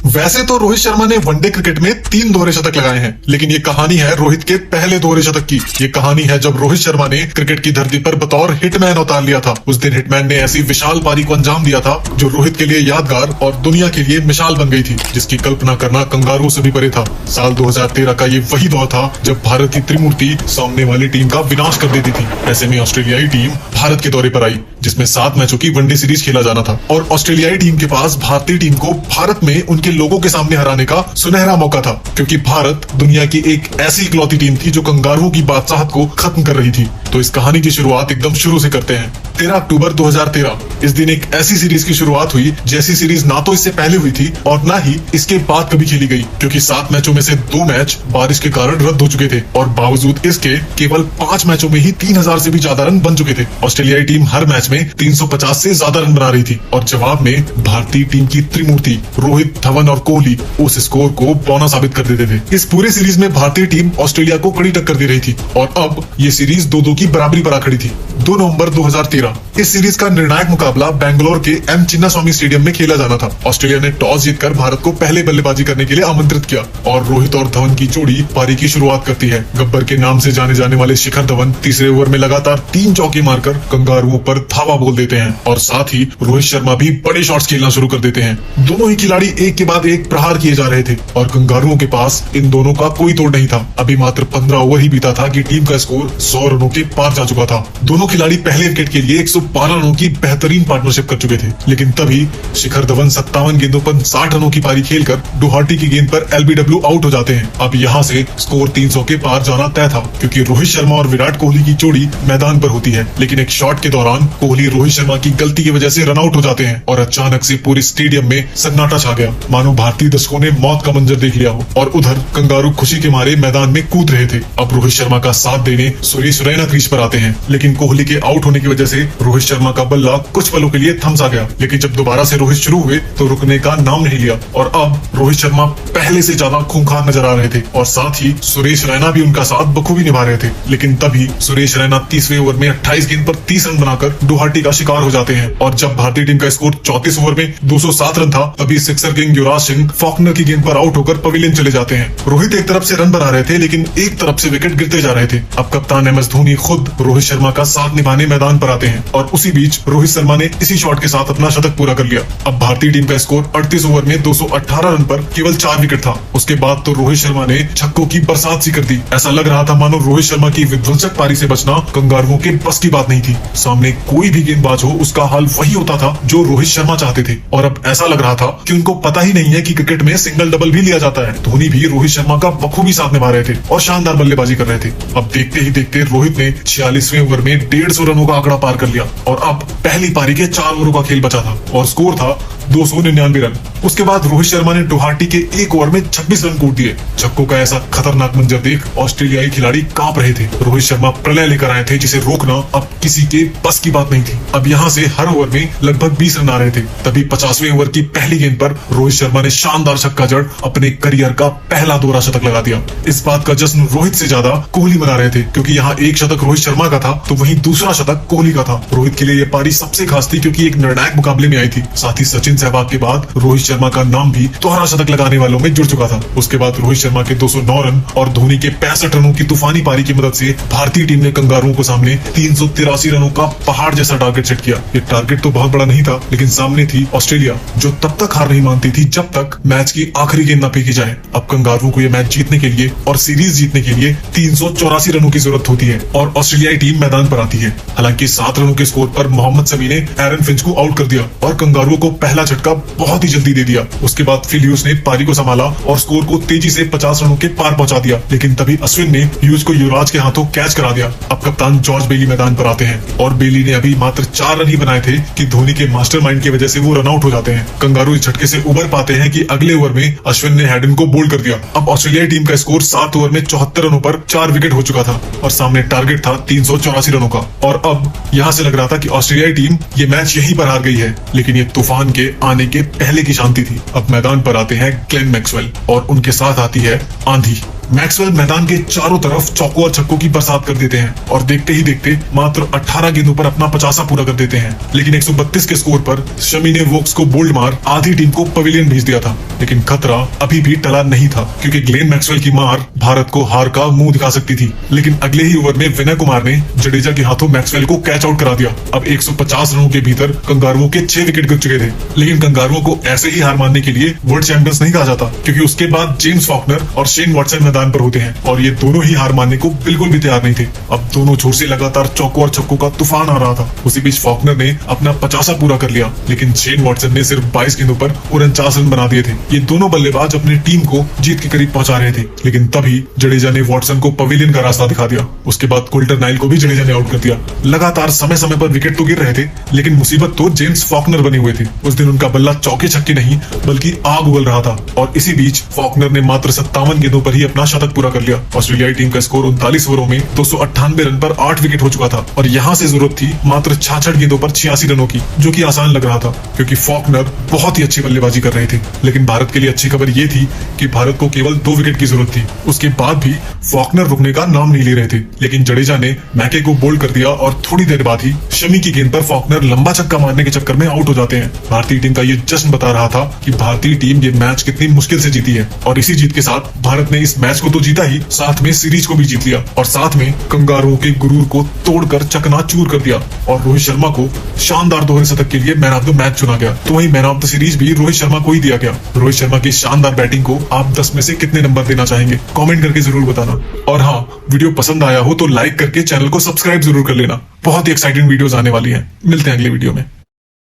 वैसे तो रोहित शर्मा ने वनडे क्रिकेट में 3 दोहरे शतक लगाए हैं, लेकिन ये कहानी है रोहित के पहले दोहरे शतक की। ये कहानी है जब रोहित शर्मा ने क्रिकेट की धरती पर बतौर हिटमैन उतार लिया था। उस दिन हिटमैन ने ऐसी विशाल पारी को अंजाम दिया था जो रोहित के लिए यादगार और दुनिया के लिए मिसाल बन गई थी, जिसकी कल्पना करना कंगारू से भी परे था। साल 2013 का ये वही दौर था जब भारत की त्रिमूर्ति सामने वाली टीम का विनाश कर देती थी। ऐसे में ऑस्ट्रेलियाई टीम भारत के दौरे पर आई, जिसमें 7 मैचों की वनडे सीरीज खेला जाना था और ऑस्ट्रेलियाई टीम के पास भारतीय टीम को भारत में उनके लोगों के सामने हराने का सुनहरा मौका था, क्योंकि भारत दुनिया की एक ऐसी इकलौती टीम थी जो कंगारुओं की बादशाहत को खत्म कर रही थी। तो इस कहानी की शुरुआत एकदम शुरू से करते हैं। 13 अक्टूबर 2013 इस दिन एक ऐसी सीरीज की शुरुआत हुई जैसी सीरीज ना तो इससे पहले हुई थी और ना ही इसके बाद कभी खेली गई, क्योंकि 7 मैचों में से 2 मैच बारिश के कारण रद्द हो चुके थे और बावजूद इसके केवल 5 मैचों में ही 3000 से भी ज्यादा रन बन चुके थे। ऑस्ट्रेलियाई टीम हर मैच में 350 से ज्यादा रन बना रही थी और जवाब में भारतीय टीम की त्रिमूर्ति रोहित, धवन और कोहली उस स्कोर को पौना साबित कर देते थे। इस पूरे सीरीज में भारतीय टीम ऑस्ट्रेलिया को कड़ी टक्कर दे रही थी और अब ये सीरीज 2-2 की बराबरी पर आ खड़ी थी। 2 नवंबर 2013 इस सीरीज का निर्णायक मुकाबला बेंगलोर के एम चिन्नास्वामी स्टेडियम में खेला जाना था। ऑस्ट्रेलिया ने टॉस जीतकर भारत को पहले बल्लेबाजी करने के लिए आमंत्रित किया और रोहित और धवन की जोड़ी पारी की शुरुआत करती है। गब्बर के नाम से जाने जाने वाले शिखर धवन तीसरे ओवर में लगातार 3 चौके मारकर कंगारुओं पर धावा बोल देते हैं और साथ ही रोहित शर्मा भी बड़े शॉट्स खेलना शुरू कर देते हैं। दोनों ही खिलाड़ी एक के बाद एक प्रहार किए जा रहे थे और कंगारुओं के पास इन दोनों का कोई तोड़ नहीं था। अभी मात्र 15 ओवर ही बीता था कि टीम का स्कोर 100 रनों के पार जा चुका था। दोनों खिलाड़ी पहले विकेट के लिए 112 रनों की बेहतरीन पार्टनरशिप कर चुके थे, लेकिन तभी शिखर धवन 57 गेंदों पर 60 रनों की पारी खेलकर डुहाटी की गेंद पर एलबीडब्ल्यू आउट हो जाते हैं। अब यहाँ से स्कोर 300 के पार जाना तय था, क्योंकि रोहित शर्मा और विराट कोहली की जोड़ी मैदान पर होती है, लेकिन एक शॉट के दौरान कोहली रोहित शर्मा की गलती की वजह से रन आउट हो जाते हैं और अचानक से पूरे स्टेडियम में सन्नाटा छा गया, मानो भारतीय दर्शकों ने मौत का मंजर देख लिया हो। और उधर कंगारू खुशी के मारे मैदान में कूद रहे थे। अब रोहित शर्मा का साथ देने सुरेश रैना क्रीज पर आते हैं, लेकिन कोहली के आउट होने की वजह से रोहित शर्मा का बल्ला कुछ पलों के लिए थम सा गया। लेकिन जब दोबारा से रोहित शुरू हुए तो रुकने का नाम नहीं लिया और अब रोहित शर्मा पहले से ज्यादा खूंखार नजर आ रहे थे और साथ ही सुरेश रैना भी उनका साथ बखूबी निभा रहे थे। लेकिन तभी सुरेश रैना 30वें ओवर में 28 गेंद पर 30 रन बनाकर डुहाटी का शिकार हो जाते हैं और जब भारतीय टीम का स्कोर 34 ओवर में 207 रन था, तभी sixer king Yuvraj Singh Faulkner की गेंद पर आउट होकर पवेलियन चले जाते हैं। रोहित एक तरफ से रन बना रहे थे, लेकिन एक तरफ से विकेट गिरते जा रहे थे। अब कप्तान एम एस धोनी खुद रोहित शर्मा का साथ निभाने मैदान पर आते हैं और उसी बीच रोहित शर्मा ने इसी शॉट के साथ अपना शतक पूरा कर लिया। अब भारतीय टीम का स्कोर 38 ओवर में 218 रन पर केवल 4 विकेट था। उसके बाद तो रोहित शर्मा ने छक्कों की बरसात सी कर दी। ऐसा लग रहा था मानो रोहित शर्मा की विध्वंसक पारी से बचना कंगारुओं के बस की बात नहीं थी। सामने कोई भी गेंदबाज हो, उसका हाल वही होता था जो रोहित शर्मा चाहते थे और अब ऐसा लग रहा था कि उनको पता ही नहीं है कि क्रिकेट में सिंगल डबल भी लिया जाता है। धोनी भी रोहित शर्मा का बखूबी साथ निभा रहे थे और शानदार बल्लेबाजी कर रहे थे। अब देखते ही देखते रोहित ने 46वें ओवर में 150 रनों का आंकड़ा पार कर लिया और अब पहली पारी के 4 ओवरों का खेल बचा था और स्कोर था 299 रन। उसके बाद रोहित शर्मा ने डुहाटी के 1 ओवर में 26 रन कूट दिए। छक्कों का ऐसा खतरनाक मंजर देख ऑस्ट्रेलियाई खिलाड़ी कांप रहे थे। रोहित शर्मा प्रलय लेकर आए थे जिसे रोकना अब किसी के बस की बात नहीं थी। अब यहाँ से हर ओवर में लगभग 20 रन आ रहे थे। तभी 50वें ओवर की पहली गेंद पर रोहित शर्मा ने शानदार छक्का जड़ अपने करियर का पहला दोहरा शतक लगा दिया। इस बात का जश्न रोहित से ज्यादा कोहली मना रहे थे, क्योंकि यहाँ एक शतक रोहित शर्मा का था तो वहीं दूसरा शतक कोहली का था। रोहित के लिए यह पारी सबसे खास थी, क्योंकि एक निर्णायक मुकाबले में आई थी। साथ ही सचिन सहवाग के बाद रोहित शर्मा का नाम भी दोहरा शतक लगाने वालों में जुड़ चुका था। उसके बाद रोहित शर्मा के 209 रन और धोनी के 65 रनों की तूफानी पारी की मदद से भारतीय टीम ने कंगारुओं को सामने 383 रनों का पहाड़ जैसा टारगेट सेट किया। ये टारगेट तो बहुत बड़ा नहीं था, लेकिन सामने थी ऑस्ट्रेलिया, जो तब तक हार नहीं मानती थी जब तक मैच की आखिरी गेंद न फेंकी जाए। अब कंगारुओं को यह मैच जीतने के लिए और सीरीज जीतने के लिए 384 रनों की जरूरत होती है और ऑस्ट्रेलियाई टीम मैदान पर आती है। हालांकि 7 रनों के स्कोर पर मोहम्मद शमी ने एरन फिंच को आउट कर दिया और कंगारुओं को पहला झटका बहुत ही जल्दी दे दिया। उसके बाद फिल ह्यूज ने पारी को संभाला और स्कोर को तेजी से 50 रनों के पार पहुंचा दिया, लेकिन तभी अश्विन ने ह्यूज को युवराज के हाथों कैच करा दिया। अब कप्तान जॉर्ज बेली मैदान पर आते हैं और बेली ने अभी मात्र 4 रन ही बनाए थे कि धोनी के मास्टरमाइंड की वजह से वो रन आउट हो जाते हैं। कंगारू इस झटके से उबर पाते हैं कि अगले ओवर में अश्विन ने हैडन को बोल्ड कर दिया। अब ऑस्ट्रेलियाई टीम का स्कोर 7 ओवर में 74 रनों पर 4 विकेट हो चुका था और सामने टारगेट था 384 रनों का। और अब यहाँ से लग रहा था कि ऑस्ट्रेलियाई टीम ये मैच यहीं पर हार गई है, लेकिन ये तूफान के आने के पहले की शांति थी। अब मैदान पर आते हैं ग्लेन मैक्सवेल और उनके साथ आती है आंधी। मैक्सवेल मैदान के चारों तरफ चौकों और छक्कों की बरसात कर देते हैं और देखते ही देखते मात्र 18 गेंदों पर अपना 50 पूरा कर देते हैं। लेकिन 132 के स्कोर पर शमी ने वोक्स को बोल्ड मार आधी टीम को पवेलियन भेज दिया था। लेकिन खतरा अभी भी टला नहीं था, क्योंकि ग्लेन मैक्सवेल की मार भारत को हार का मुंह दिखा सकती थी। लेकिन अगले ही ओवर में विनय कुमार ने जडेजा के हाथों मैक्सवेल को कैच आउट करा दिया। अब 150 रनों के भीतर कंगारुओं के 6 विकेट गिर चुके थे। लेकिन कंगारुओं को ऐसे ही हार मानने के लिए वर्ल्ड चैंपियंस नहीं कहा जाता, क्योंकि उसके बाद जेम्स फॉकनर और शेन वॉटसन मैदान पर होते हैं और ये दोनों ही हार मानने को बिल्कुल भी तैयार नहीं थे। अब दोनों छोर से लगातार चौकों और छक्कों का तूफान आ रहा था। उसी बीच फॉकनर ने अपना 50 पूरा कर लिया, लेकिन शेन वॉटसन ने सिर्फ 22 गेंदों पर 49 रन बना दिए थे। ये दोनों बल्लेबाज अपनी टीम को जीत के करीब पहुंचा रहे थे। लेकिन तभी जडेजा ने वॉटसन को पवेलियन का रास्ता दिखा दिया। उसके बाद कुल्टर नाइल को भी जडेजा ने आउट कर दिया। लगातार समय समय पर विकेट तो गिर रहे थे, लेकिन मुसीबत तो जेम्स फॉकनर बने हुए थे। उस दिन उनका बल्ला चौके छक्के नहीं बल्कि आग उगल रहा था। और इसी बीच फॉकनर ने मात्र 57 गेंदों पर ही अपना शतक पूरा कर लिया। ऑस्ट्रेलियाई टीम का स्कोर 39 ओवरों में 298 रन पर 8 विकेट हो चुका था और यहाँ से जरूरत थी मात्र 66 गेंदों पर 86 रनों की, जो कि आसान लग रहा था क्योंकि फॉकनर बहुत ही अच्छी बल्लेबाजी कर रहे थे। लेकिन भारत के लिए अच्छी खबर ये थी कि भारत को केवल 2 विकेट की जरूरत थी। उसके बाद भी फॉकनर रुकने का नाम नहीं ले रहे थे। लेकिन जडेजा ने मैके को बोल्ड कर दिया और थोड़ी देर बाद ही शमी की गेंद पर फॉकनर लंबा छक्का मारने के चक्कर में आउट हो जाते हैं। भारतीय टीम का ये जश्न बता रहा था कि भारतीय टीम ये मैच कितनी मुश्किल से जीती है। और इसी जीत के साथ भारत ने इस मैच को तो जीता ही, साथ में सीरीज को भी जीत लिया और साथ में कंगारुओं के गुरूर को तोड़कर चकनाचूर कर दिया। और रोहित शर्मा को शानदार दोहरे शतक के लिए मैन ऑफ द मैच चुना गया। तो वही मैन ऑफ द सीरीज भी रोहित शर्मा को ही दिया गया। रोहित शर्मा की शानदार बैटिंग को आप 10 में से कितने नंबर देना चाहेंगे, कमेंट करके जरूर बताना। और हाँ, वीडियो पसंद आया हो तो लाइक करके चैनल को सब्सक्राइब जरूर कर लेना। बहुत ही एक्साइटिंग वीडियोस आने वाली हैं। मिलते हैं अगले वीडियो में।